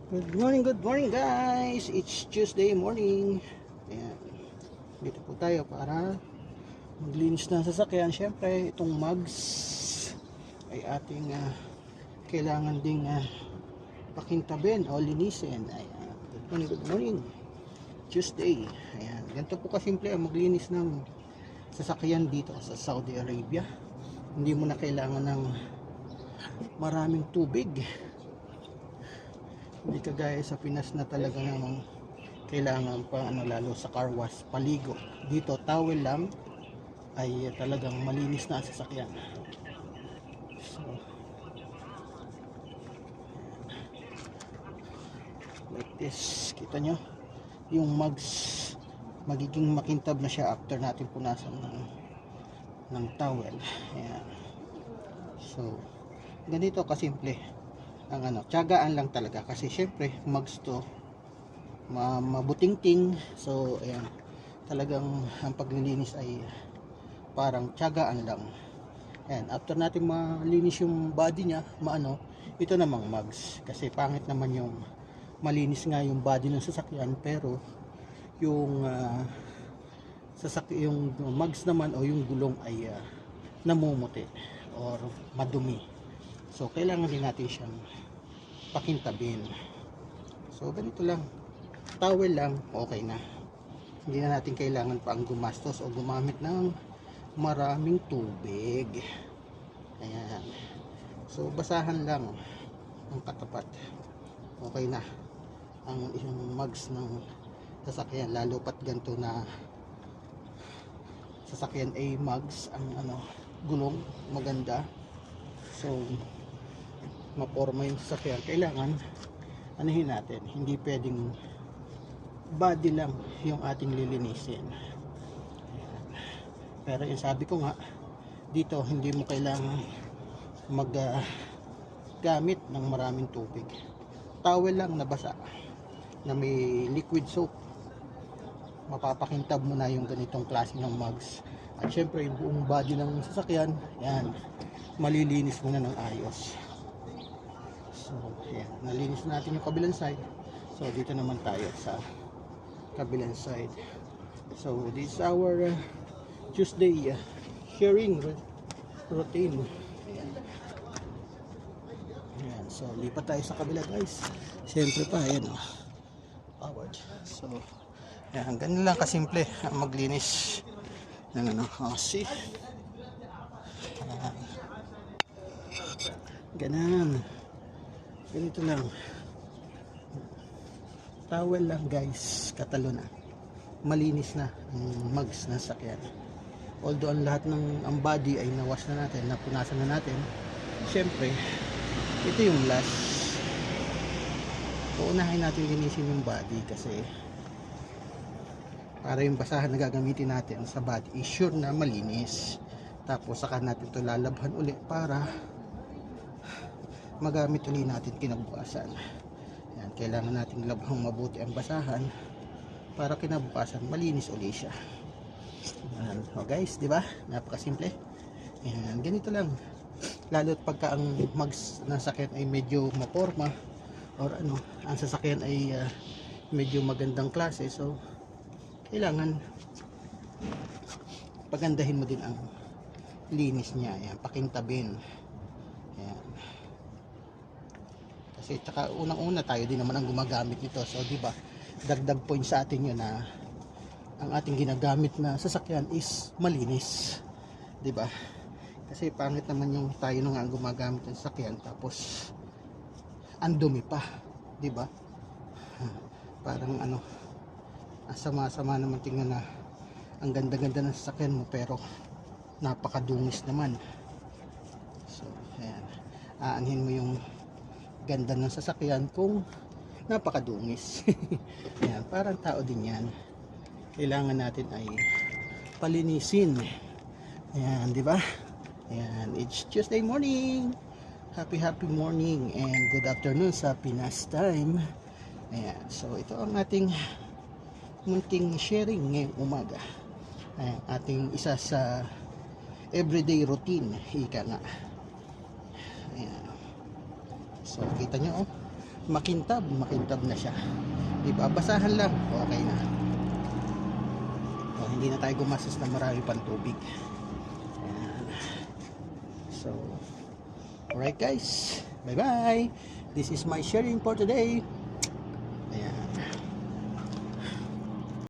Good morning guys. It's Tuesday morning. Ayan. Dito po tayo para maglinis ng sasakyan. Siyempre, itong mugs ay ating kailangan ding pakintabin o linisin. Ayan. Good morning. Tuesday. Ayan. Ganito po kasimple ang maglinis ng sasakyan dito sa Saudi Arabia. Hindi mo na kailangan ng maraming tubig. Hindi kagaya sa Pinas na talaga namang kailangan pa lalo sa car wash, paligo. Dito towel lang ay talagang malinis na ang sasakyan. So like this, kita nyo yung mugs magiging makintab na siya after natin punasan ng towel. Ayan. So ganito kasimple ang tiyagaan lang talaga kasi syempre mugs to mabutingting. So ayan, talagang ang paglilinis ay parang tiyagaan lang. Ayan, after natin malinis yung body niya, ito namang mugs kasi pangit naman yung malinis nga yung body ng sasakyan pero yung yung mugs naman o yung gulong ay namumuti or madumi. So kailangan din natin siyang pakintabin. So ganito lang, towel lang, okay na. Hindi na natin kailangan pa ang gumastos o gumamit ng maraming tubig. Ayan. So basahan lang ang katapat, okay na ang isang mugs ng sasakyan, lalo pat ganito na sasakyan ay mugs ang gulong maganda. So maporma yung sasakyan, kailangan anahin natin, hindi pwedeng body lang yung ating lilinisin. Ayan. Pero yung sabi ko nga dito, hindi mo kailangan gamit ng maraming tubig. Towel lang na basa na may liquid soap, mapapakintab mo na yung ganitong klase ng mugs. At syempre yung buong body ng sasakyan, yan, malilinis mo na ng ayos. So yan, nalinis natin yung kabilang side. So dito naman tayo sa kabilang side. So this is our Tuesday sharing routine. Ayan. So lipat tayo sa kabila guys. Siyempre pa, ayan powered. So ayan, ganun lang kasimple ang maglinis ng see. Ayan. Ganito lang, towel lang guys, katalo na, malinis na ang mugs na sakyan. Although ang lahat ang body ay nawash na natin, napunasan na natin, syempre ito yung last. Uunahin natin linisin yung body kasi para yung basahan na gagamitin natin sa body is sure na malinis. Tapos saka natin ito lalabhan ulit para magamit ulit natin kinabukasan. Yan, kailangan nating labhang mabuti ang basahan para kinabukasan malinis ulit siya. Yan, guys, di ba? Napakasimple. Yan, ganito lang. Lalo't pagka ang mugs ng sasakyan ay medyo maporma or ang sasakyan ay medyo magandang klase, so kailangan pagandahin mo din ang linis niya. Yan, pakintabin. Yan. Kasi tsaka unang-una tayo din naman ang gumagamit nito. So di ba, dagdag point sa atin yun na ang ating ginagamit na sasakyan is malinis. Di ba? Kasi pangit naman yung tayo nang gumagamit ng sasakyan tapos ang dumi pa, di ba? Parang sama-sama naman tingnan na ang ganda-ganda ng sasakyan mo pero napakadungis naman. So ayan, aanhin mo yung ganda ng sasakyan kung napakadungis. Ayan, parang tao din yan, kailangan natin ay palinisin. Ayan, di ba? Ayan, it's Tuesday morning. Happy morning and good afternoon sa Pinas time. Ayan, so ito ang ating munting sharing ngayong umaga. Ayan, ating isa sa everyday routine, ika nga. Ayan. So kita nyo makintab na siya. Diba? Basahan lang, okay na. O, hindi na tayo gumastos na marami pang tubig. Ayan. So, alright guys, bye bye. This is my sharing for today.